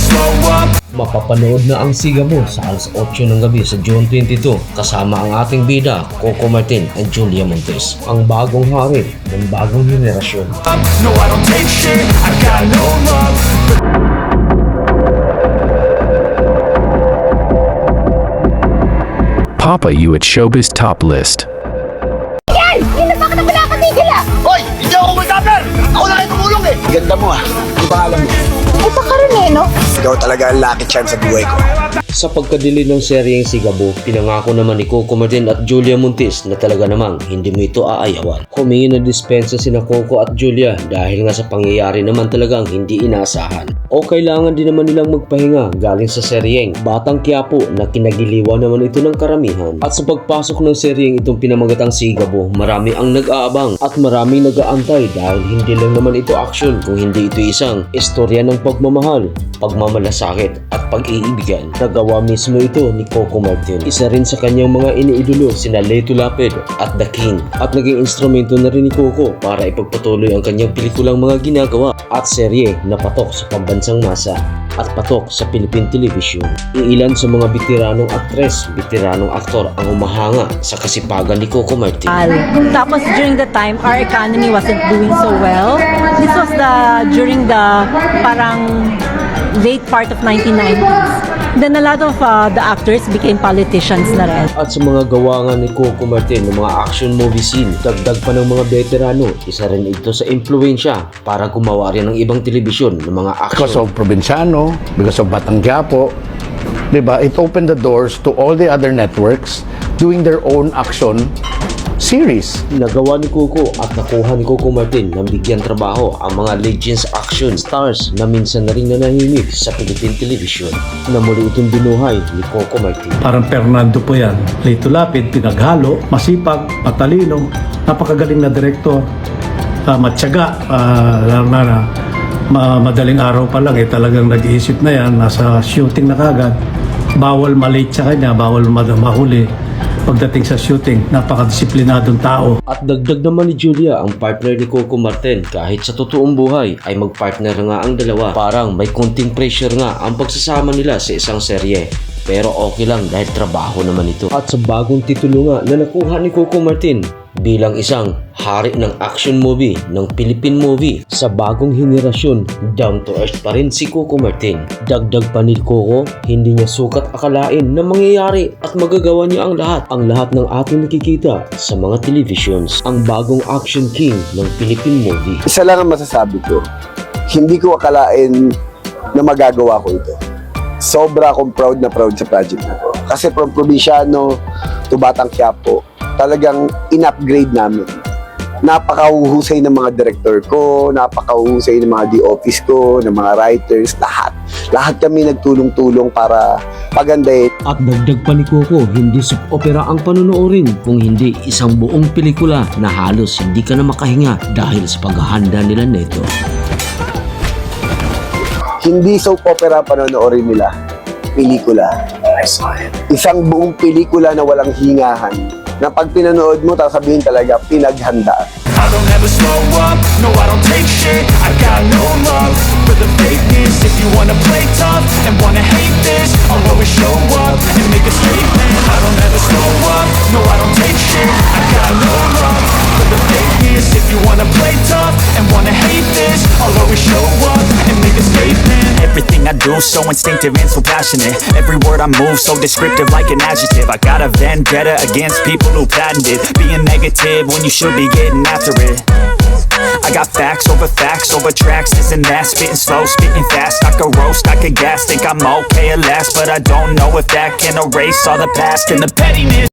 slow up. Mapapanood na ang Siga Mo sa alas 8 ng gabi sa June 22 kasama ang ating bida, Coco Martin and Julia Montes. Ang bagong hari ng bagong henerasyon. No, I don't take shit, I got no love. Papa you at Showbiz Top List. Yan! Hindi na bakit na pinakatigil ah! Hoy! Hindi ako mag-upper! Ako na kayo tumulong eh! Ganda mo ah! Ang pangalan mo? Ay, baka rin eh, no? Ikaw talaga ang lucky charm sa buhay ko. Sa pagkadili ng seryeng Sigabo, pinangako naman ni Coco Martin at Julia Montes na talaga namang hindi mo ito aayawan. Humingi ng dispensa sina Coco at Julia dahil nga sa pangyayari naman talagang hindi inaasahan. O kailangan din naman nilang magpahinga galing sa seryeng Batang Quiapo na kinagiliwan naman ito ng karamihan. At sa pagpasok ng seryeng itong pinamagatang Sigabo, marami ang nag-aabang at maraming nag-aantay dahil hindi lang naman ito action kung hindi ito isang istorya ng pagmamahal, pagmamalasakit at pag-iibigan. Nagawa mismo ito ni Coco Martin. Isa rin sa kanyang mga iniidolo sina Leto Lapid at The King at naging instrumento na rin ni Coco para ipagpatuloy ang kanyang pelikulang mga ginagawa at serye na patok sa pambansang masa at patok sa Philippine Television. Iilan sa mga veteranong aktres, veteranong aktor ang umahanga sa kasipagan ni Coco Martin. Tapos during the time, our economy wasn't doing so well. This was during the parang late part of 1990s. Then a lot of the actors became politicians na rin. At sa mga gawa nga ni Coco Martin ng mga action movie scene, dagdag pa ng mga veterano, isa rin ito sa impluensya para gumawa rin ng ibang telebisyon ng mga action. Because of Provinciano, because of Batang Quiapo, diba? It opened the doors to all the other networks doing their own action series. Nagawa ni Coco at nakuha ni Coco Martin na bigyan trabaho ang mga legends action stars na minsan na rin nanahimik sa Philippine Television na muli itong binuhay ni Coco Martin. Parang Fernando po yan. Leto Lapid, pinaghalo, masipag, matalino, napakagaling na direktor, matyaga, madaling araw pa lang talagang nag-iisip na yan, nasa shooting na kagad, bawal malate sa kanya, bawal mahuli. Pagdating sa shooting, napakadisiplinadong tao. At dagdag naman ni Julia ang partner ni Coco Martin. Kahit sa totoong buhay ay magpartner nga ang dalawa. Parang may konting pressure nga ang pagsasama nila sa isang serye. Pero okay lang dahil trabaho naman ito. At sa bagong titulo nga na nakuha ni Coco Martin bilang isang hari ng action movie ng Philippine movie sa bagong henerasyon, down to earth pa rin si Coco Martin. Dagdag pa ni Coco, hindi niya sukat akalain na mangyayari at magagawa niya ang lahat ng ating nakikita sa mga televisions, ang bagong action king ng Philippine movie. Isa lang ang masasabi ko, hindi ko akalain na magagawa ko ito. Sobra akong proud na proud sa project na to. Kasi from Provinciano to Batang Quiapo, talagang in-upgrade namin. Napakahuhusay ng mga director ko, napakahuhusay ng mga D-office ko, ng mga writers, lahat. Lahat kami nagtulong-tulong para pagandahin. At dagdag pa ni Coco, hindi soap opera ang panonoorin kung hindi isang buong pelikula na halos hindi ka na makahinga dahil sa paghahanda nila nito. Hindi soap opera panonoorin nila, pelikula. Isang buong pelikula na walang hingahan, na pag pinanood mo, sasabihin talaga, pinaghandaan. I don't ever slow up, no I don't take shit, I got no love for the fakeness. If you wanna play tough and wanna hate this, I'll always show up and make a statement. I don't ever slow up, no I don't take shit, I got no love for the fakeness. If you wanna play tough and wanna hate this, I'll always show up and make a statement. Everything I do so instinctive and so passionate. Every word I move so descriptive like an adjective. I got a vendetta against people who patented being negative when you should be getting after it. I got facts over tracks, this and that. Spitting slow, spitting fast. I could roast, I could gas. Think I'm okay at last, but I don't know if that can erase all the past and the pettiness.